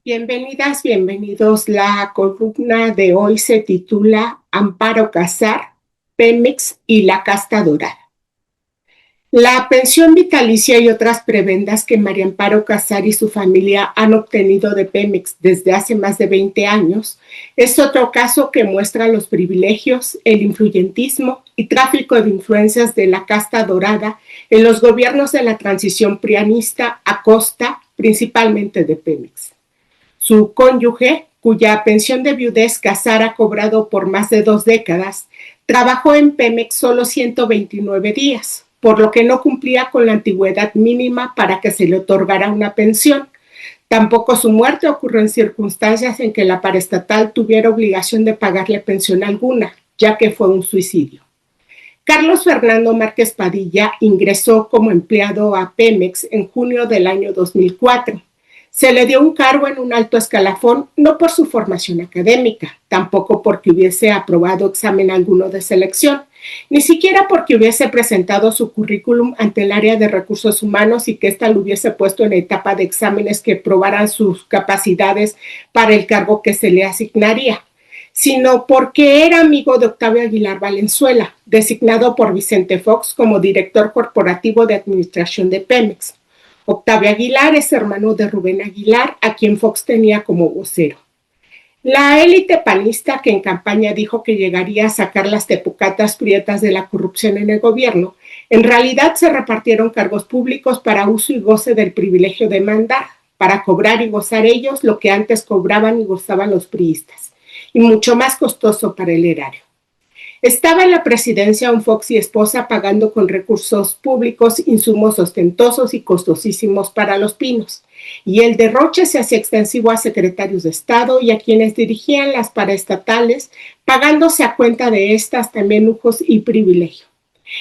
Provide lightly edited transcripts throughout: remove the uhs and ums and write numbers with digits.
Bienvenidas, bienvenidos. La columna de hoy se titula Amparo Casar, Pemex y la casta dorada. La pensión vitalicia y otras prebendas que María Amparo Casar y su familia han obtenido de Pemex desde hace más de 20 años es otro caso que muestra los privilegios, el influyentismo y tráfico de influencias de la casta dorada en los gobiernos de la transición prianista a costa principalmente de Pemex. Su cónyuge, cuya pensión de viudez Casar ha cobrado por más de 2 décadas, trabajó en Pemex solo 129 días, por lo que no cumplía con la antigüedad mínima para que se le otorgara una pensión. Tampoco su muerte ocurrió en circunstancias en que la paraestatal tuviera obligación de pagarle pensión alguna, ya que fue un suicidio. Carlos Fernando Márquez Padilla ingresó como empleado a Pemex en junio del año 2004. Se le dio un cargo en un alto escalafón, no por su formación académica, tampoco porque hubiese aprobado examen alguno de selección, ni siquiera porque hubiese presentado su currículum ante el área de recursos humanos y que ésta lo hubiese puesto en etapa de exámenes que probaran sus capacidades para el cargo que se le asignaría, sino porque era amigo de Octavio Aguilar Valenzuela, designado por Vicente Fox como director corporativo de administración de Pemex. Octavio Aguilar es hermano de Rubén Aguilar, a quien Fox tenía como vocero. La élite panista que en campaña dijo que llegaría a sacar las tepucatas prietas de la corrupción en el gobierno, en realidad se repartieron cargos públicos para uso y goce del privilegio de mandar, para cobrar y gozar ellos lo que antes cobraban y gozaban los priistas, y mucho más costoso para el erario. Estaba en la presidencia un Fox y esposa pagando con recursos públicos insumos ostentosos y costosísimos para los pinos, y el derroche se hacía extensivo a secretarios de Estado y a quienes dirigían las paraestatales, pagándose a cuenta de estas también lujos y privilegio.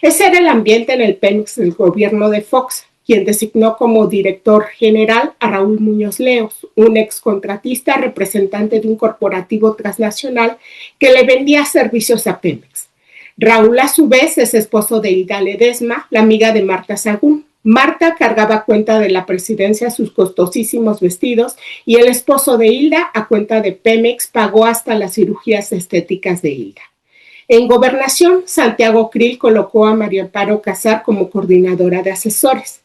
Ese era el ambiente en el Pemex del gobierno de Fox, quien designó como director general a Raúl Muñoz Leos, un excontratista representante de un corporativo transnacional que le vendía servicios a Pemex. Raúl, a su vez, es esposo de Hilda Ledesma, la amiga de Marta Sagún. Marta cargaba cuenta de la presidencia sus costosísimos vestidos y el esposo de Hilda, a cuenta de Pemex, pagó hasta las cirugías estéticas de Hilda. En Gobernación, Santiago Krill colocó a María Amparo Casar como coordinadora de asesores.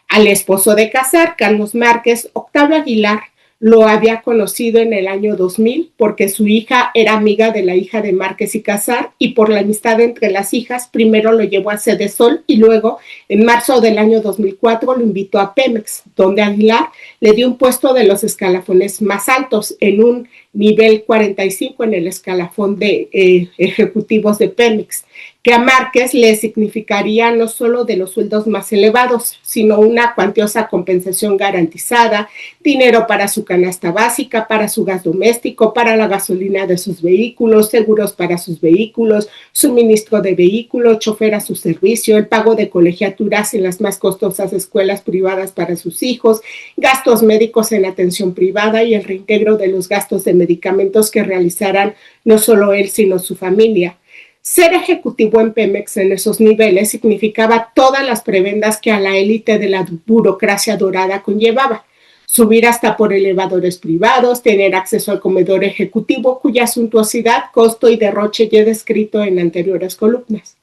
Al esposo de Casar, Carlos Márquez, Octavio Aguilar, lo había conocido en el año 2000 porque su hija era amiga de la hija de Márquez y Casar y por la amistad entre las hijas primero lo llevó a Sedesol y luego en marzo del año 2004 lo invitó a Pemex, donde Aguilar le dio un puesto de los escalafones más altos en un nivel 45 en el escalafón de ejecutivos de Pemex, que a Márquez le significaría no solo de los sueldos más elevados, sino una cuantiosa compensación garantizada, dinero para su canasta básica, para su gas doméstico, para la gasolina de sus vehículos, seguros para sus vehículos, suministro de vehículos, chofer a su servicio, el pago de colegiaturas en las más costosas escuelas privadas para sus hijos, gastos médicos en atención privada y el reintegro de los gastos de medicamentos que realizarán no solo él, sino su familia. Ser ejecutivo en Pemex en esos niveles significaba todas las prebendas que a la élite de la burocracia dorada conllevaba. Subir hasta por elevadores privados, tener acceso al comedor ejecutivo cuya suntuosidad, costo y derroche ya he descrito en anteriores columnas.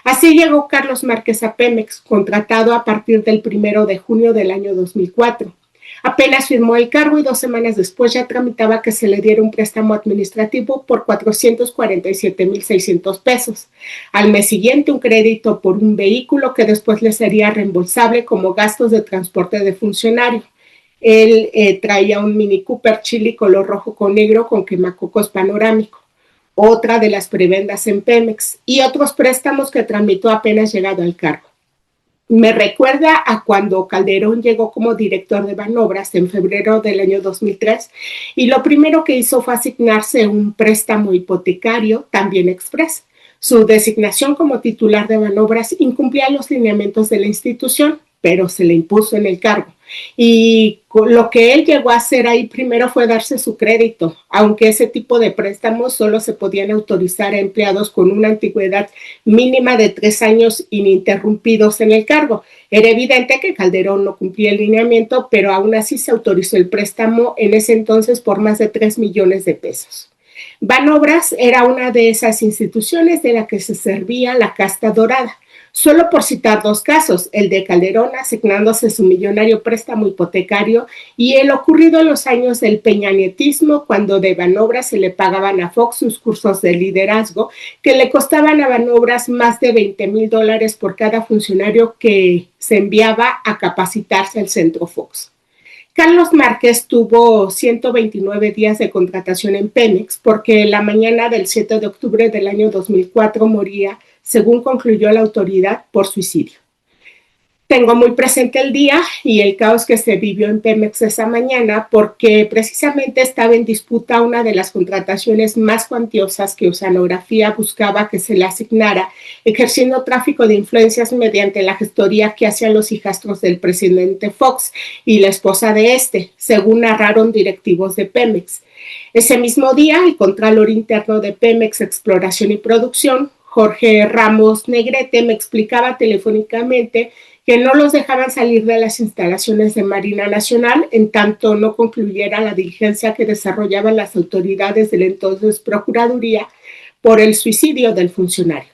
Así llegó Carlos Márquez a Pemex, contratado a partir del 1 de junio del año 2004. Apenas firmó el cargo y 2 semanas después ya tramitaba que se le diera un préstamo administrativo por 447,600 pesos. Al mes siguiente un crédito por un vehículo que después le sería reembolsable como gastos de transporte de funcionario. Él traía un Mini Cooper Chili color rojo con negro con quemacocos panorámico, otra de las prebendas en Pemex, y otros préstamos que tramitó apenas llegado al cargo. Me recuerda a cuando Calderón llegó como director de Banobras en febrero del año 2003 y lo primero que hizo fue asignarse un préstamo hipotecario, también express. Su designación como titular de Banobras incumplía los lineamientos de la institución, pero se le impuso en el cargo. Y lo que él llegó a hacer ahí primero fue darse su crédito, aunque ese tipo de préstamos solo se podían autorizar a empleados con una antigüedad mínima de 3 años ininterrumpidos en el cargo. Era evidente que Calderón no cumplía el lineamiento, pero aún así se autorizó el préstamo en ese entonces por más de 3 millones de pesos. Banobras era una de esas instituciones de la que se servía la casta dorada. Solo por citar 2 casos, el de Calderón asignándose su millonario préstamo hipotecario y el ocurrido en los años del peñanietismo, cuando de Banobras se le pagaban a Fox sus cursos de liderazgo, que le costaban a Banobras más de $20,000 por cada funcionario que se enviaba a capacitarse al Centro Fox. Carlos Márquez tuvo 129 días de contratación en Pemex porque la mañana del 7 de octubre del año 2004 moría, según concluyó la autoridad, por suicidio. Tengo muy presente el día y el caos que se vivió en Pemex esa mañana porque precisamente estaba en disputa una de las contrataciones más cuantiosas que Oceanografía buscaba que se le asignara, ejerciendo tráfico de influencias mediante la gestoría que hacían los hijastros del presidente Fox y la esposa de este, según narraron directivos de Pemex. Ese mismo día, el Contralor Interno de Pemex Exploración y Producción, Jorge Ramos Negrete, me explicaba telefónicamente que no los dejaban salir de las instalaciones de Marina Nacional en tanto no concluyera la diligencia que desarrollaban las autoridades de la entonces Procuraduría por el suicidio del funcionario.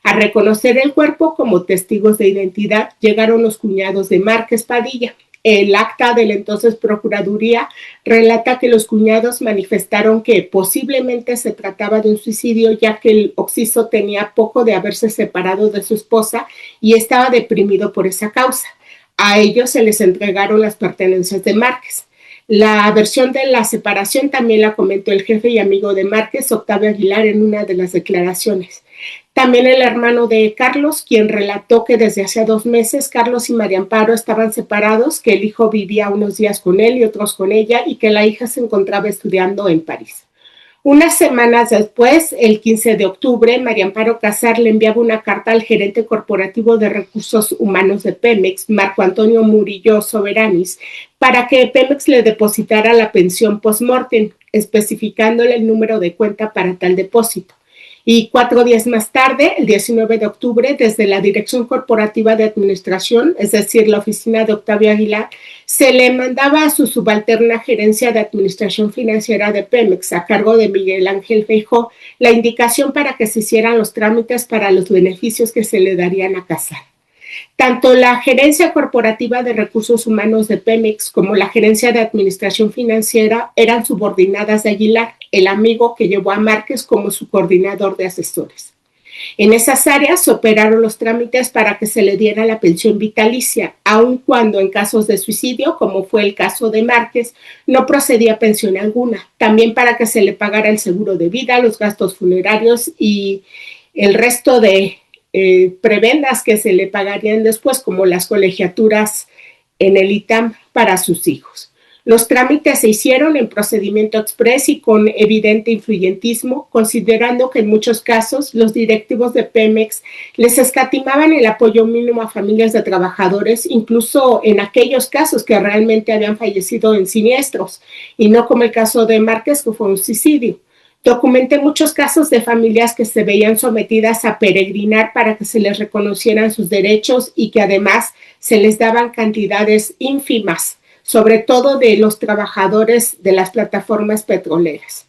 A reconocer el cuerpo como testigos de identidad llegaron los cuñados de Márquez Padilla. El acta de la entonces Procuraduría relata que los cuñados manifestaron que posiblemente se trataba de un suicidio, ya que el occiso tenía poco de haberse separado de su esposa y estaba deprimido por esa causa. A ellos se les entregaron las pertenencias de Márquez. La versión de la separación también la comentó el jefe y amigo de Márquez, Octavio Aguilar, en una de las declaraciones. También el hermano de Carlos, quien relató que desde hace 2 meses Carlos y María Amparo estaban separados, que el hijo vivía unos días con él y otros con ella y que la hija se encontraba estudiando en París. Unas semanas después, el 15 de octubre, María Amparo Casar le enviaba una carta al gerente corporativo de recursos humanos de Pemex, Marco Antonio Murillo Soberanis, para que Pemex le depositara la pensión post-mortem, especificándole el número de cuenta para tal depósito. Y 4 días más tarde, el 19 de octubre, desde la Dirección Corporativa de Administración, es decir, la oficina de Octavio Aguilar, se le mandaba a su subalterna Gerencia de Administración Financiera de Pemex, a cargo de Miguel Ángel Feijóo, la indicación para que se hicieran los trámites para los beneficios que se le darían a Casar. Tanto la Gerencia Corporativa de Recursos Humanos de Pemex como la Gerencia de Administración Financiera eran subordinadas de Aguilar, el amigo que llevó a Márquez como su coordinador de asesores. En esas áreas se operaron los trámites para que se le diera la pensión vitalicia, aun cuando en casos de suicidio, como fue el caso de Márquez, no procedía pensión alguna. También para que se le pagara el seguro de vida, los gastos funerarios y el resto de prebendas que se le pagarían después, como las colegiaturas en el ITAM para sus hijos. Los trámites se hicieron en procedimiento exprés y con evidente influyentismo, considerando que en muchos casos los directivos de Pemex les escatimaban el apoyo mínimo a familias de trabajadores, incluso en aquellos casos que realmente habían fallecido en siniestros, y no como el caso de Márquez, que fue un suicidio. Documenté muchos casos de familias que se veían sometidas a peregrinar para que se les reconocieran sus derechos y que además se les daban cantidades ínfimas, sobre todo de los trabajadores de las plataformas petroleras.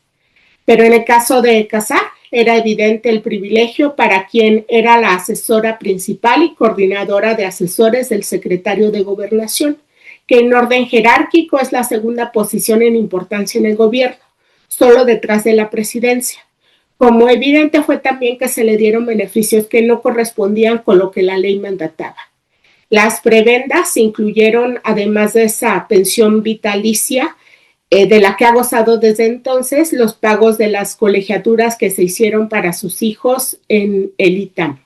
Pero en el caso de Casar, era evidente el privilegio para quien era la asesora principal y coordinadora de asesores del secretario de Gobernación, que en orden jerárquico es la segunda posición en importancia en el gobierno, solo detrás de la presidencia. Como evidente fue también que se le dieron beneficios que no correspondían con lo que la ley mandataba. Las prebendas incluyeron, además de esa pensión vitalicia, de la que ha gozado desde entonces, los pagos de las colegiaturas que se hicieron para sus hijos en el ITAM.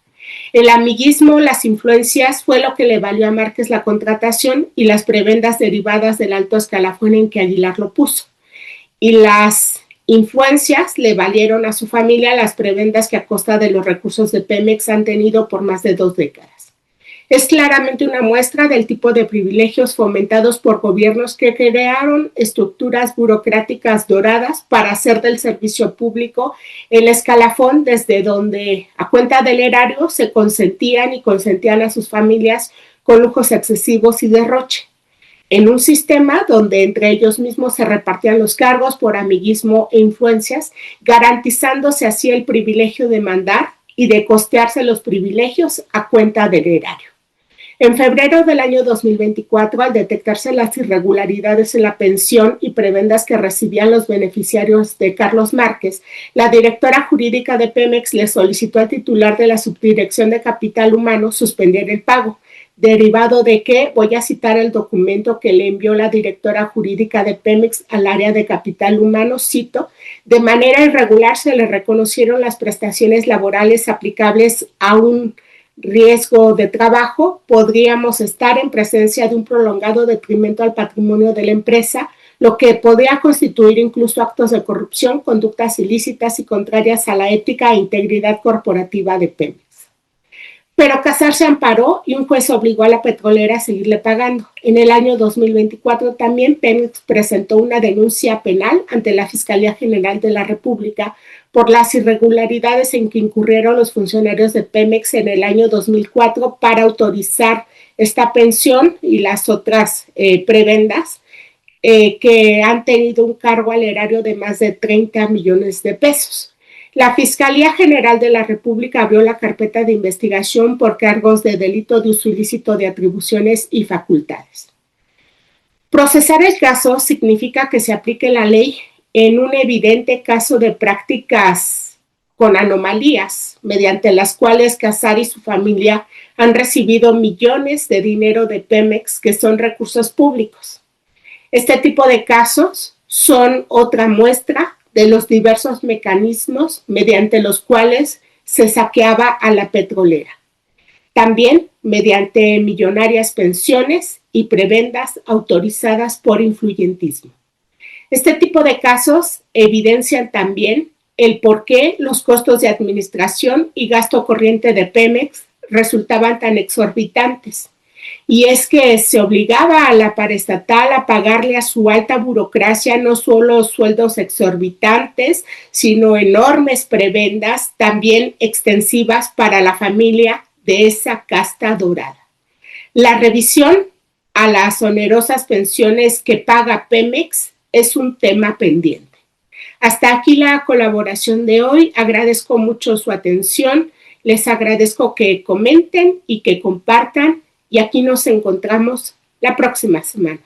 El amiguismo, las influencias, fue lo que le valió a Márquez la contratación y las prebendas derivadas del alto escalafón en que Aguilar lo puso. Y las influencias le valieron a su familia las prebendas que a costa de los recursos de Pemex han tenido por más de 2 décadas. Es claramente una muestra del tipo de privilegios fomentados por gobiernos que crearon estructuras burocráticas doradas para hacer del servicio público el escalafón desde donde, a cuenta del erario, se consentían y consentían a sus familias con lujos excesivos y derroche, en un sistema donde entre ellos mismos se repartían los cargos por amiguismo e influencias, garantizándose así el privilegio de mandar y de costearse los privilegios a cuenta del erario. En febrero del año 2024, al detectarse las irregularidades en la pensión y prebendas que recibían los beneficiarios de Carlos Márquez, la directora jurídica de Pemex le solicitó al titular de la Subdirección de Capital Humano suspender el pago, derivado de que, voy a citar el documento que le envió la directora jurídica de Pemex al área de Capital Humano, cito, de manera irregular se le reconocieron las prestaciones laborales aplicables a un riesgo de trabajo, podríamos estar en presencia de un prolongado detrimento al patrimonio de la empresa, lo que podría constituir incluso actos de corrupción, conductas ilícitas y contrarias a la ética e integridad corporativa de Pemex. Pero Casar se amparó y un juez obligó a la petrolera a seguirle pagando. En el año 2024 también Pemex presentó una denuncia penal ante la Fiscalía General de la República por las irregularidades en que incurrieron los funcionarios de Pemex en el año 2004 para autorizar esta pensión y las otras prebendas que han tenido un cargo al erario de más de 30 millones de pesos. La Fiscalía General de la República abrió la carpeta de investigación por cargos de delito de uso ilícito de atribuciones y facultades. Procesar el caso significa que se aplique la ley en un evidente caso de prácticas con anomalías, mediante las cuales Casar y su familia han recibido millones de dinero de Pemex, que son recursos públicos. Este tipo de casos son otra muestra de los diversos mecanismos mediante los cuales se saqueaba a la petrolera. También mediante millonarias pensiones y prebendas autorizadas por influyentismo. Este tipo de casos evidencian también el por qué los costos de administración y gasto corriente de Pemex resultaban tan exorbitantes. Y es que se obligaba a la paraestatal a pagarle a su alta burocracia no solo sueldos exorbitantes, sino enormes prebendas también extensivas para la familia de esa casta dorada. La revisión a las onerosas pensiones que paga Pemex es un tema pendiente. Hasta aquí la colaboración de hoy. Agradezco mucho su atención. Les agradezco que comenten y que compartan. Y aquí nos encontramos la próxima semana.